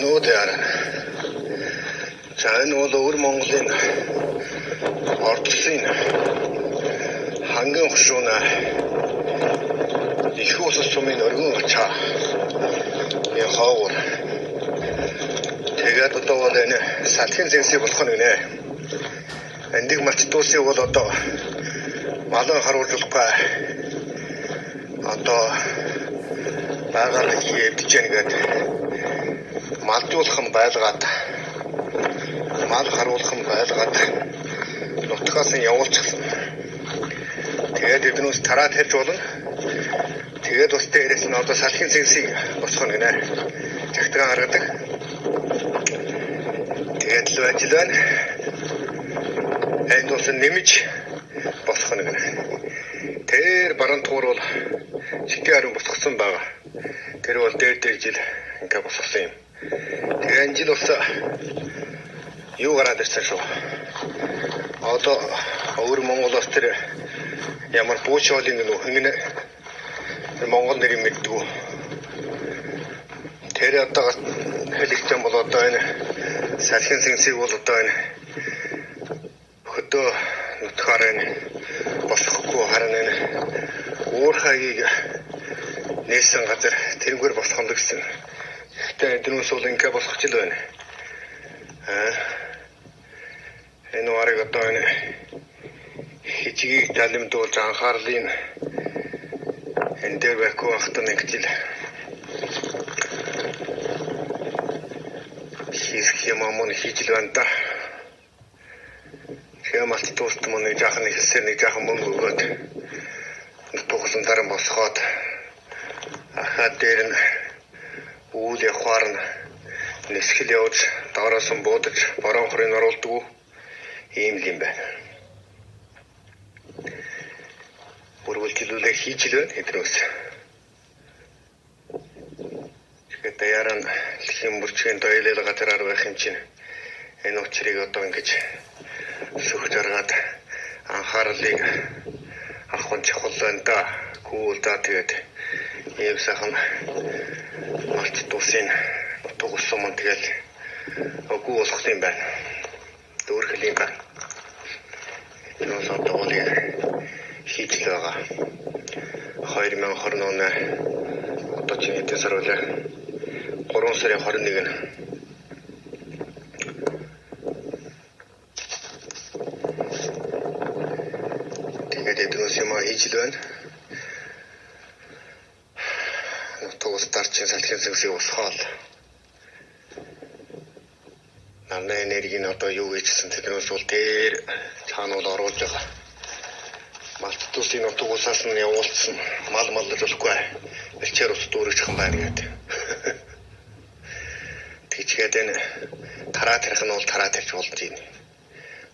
нүүдээр. За энэ бол өвөр Монголын ордсын ханган хушууна их ус сумын өргөн очаа. Энэ хаагур. Тэгээд одоо бол энэ салхин зэнсий болох нь нэ. Эндиг малч дуусыг бол одоо малын харуулж болохгүй. Одоо багаар хийдэж яагаад малжуулах нь байлгаад мал харуулах нь байлгаад нутгаас нь явуулчихсан. Тэгээд эднээс тараад хэрж болно. Тэгээд бас дээрээс нь одоо салхин зэнсийг босгох нь нэ. Жагтгаа гаргадаг. Тэгээд л ажил байна. Энд бас нэмж босгох нь гэнэ. Тэр баруун тугуур бол шигтэй харин босгосон байгаа. Тэр бол дээр жил ингээ босгосон юм. Тэгээ энэ жил бас юу гараад ирсэн шүү. Одоо өвөр Монголоос тэр ямар бууч хоолын хөнгөнө Монгол нэрийг мэддэг. Тэр одоо хэлэгдсэн бол одоо энэ салхин зэнсийг бол одоо энэ хөдөө нутгаар энэ босгохгүй харин энэ уурхайг нээсэн газар тэрнгээр босгоно гэсэн. Гэхдээ эднээс бол ингээ босгож л байна. Энэ уурыг одоо энэ хичгийг залимдуулж анхаарлын энэ дээр байхгүй ахтан нэг жил хийх юм амон хийж л байна да. Хэмалт туст мөн нэг жаахан ихсэн нэг жаахан мөнгө өгөөд нутгсан дараа босгоод ахаад дээр нь үйл явахаар нь нэсгэл явж доороос нь буудаж борон хорыг оруулдаг ийм л юм байна. Үргэлжлүүлээ хийж л байна хэдрээс. Тэгээд даяараа хэм бүрчгийн дойлол газараар байх юм чинь энэ учрыг одоо ингэж сөхж аргаад анхаарлыг авах нь чухал байна да. Гүүл да тэгээд ийм сайхан малт тусын утгуулсан мөн тэгэл өгөө болох юм байна. Дөрхөл юм байна. Энэ сотоолыг хийж л байгаа. 2020 оны одоо чинь хэдэн сар вэ? 3 сарын 21 нь эднээс юм хийж л байна. Нутгаас тарчин салхин зэнсийг усгаал. Намны энергийг одоо юу гэжсэн тэднээс бол дээр цаана бол оруулж байгаа. Малт тусын нутгаас нь явуулсан мал малж болохгүй. Элчээр ус дүүрэх юм байна гэдэг. Тэгчгээд энэ тараа тарих нь бол тараа тарьж болж байна.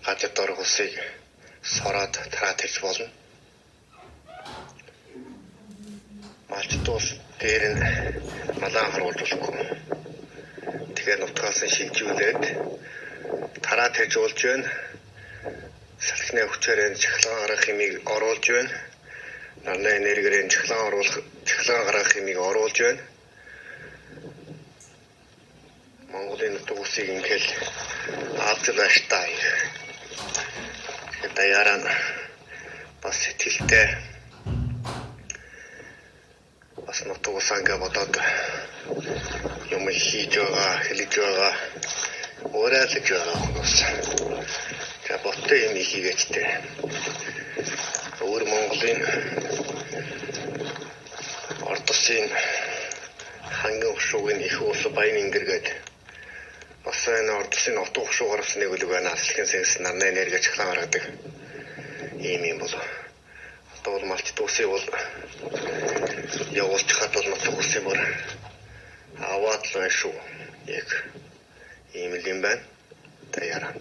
Газар дорох усыг сороод тараа тарьж болно. Малт тус дээр нь малаа харуулж болохгүй. Тэгэхээр нутгаас нь шилжүүлээд тараа тарьж болж байна. Салхины хүчээр энэ чахлан гарах хэмийг оруулж байна. Нарны энергиээр энэ чахлан гарах хэмийг оруулж байна. Монголын нутаг усыг ингээл авч лааштай. Даяараа бас сэтгэлтэй бас нутаг усаа ингээ бодоод юм хийж байгаа, хэлж байгаа, уурайлж байгаа хүмүүс. За боттой юм хийгээчтэй. Өвөр Монголын ордсын ханган хушуугийн их ус баян ингэргээд бас энэ ордсын утга хушуугаар нэг үлэг байна. Салхин зэнс нарны энерги чахлан гаргадаг. Ийм юм болов. Одоо бол малч туусыг бол явуулж хад бол нутаг усын бүр аваад л байна шүү. Яг ийм л юм байна. Даяараа.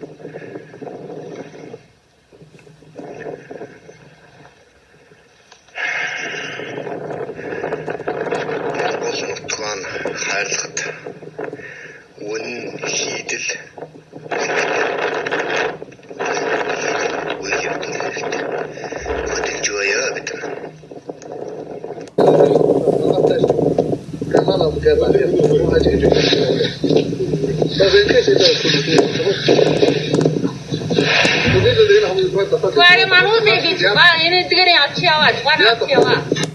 Хайрлахад үнэн хийдэл үеийн төлөвт хөдөлж байгаа гэдэг. Канал амгаа Tu are manual baby, ba ini tigre achhi awaaz, one achhi awaaz.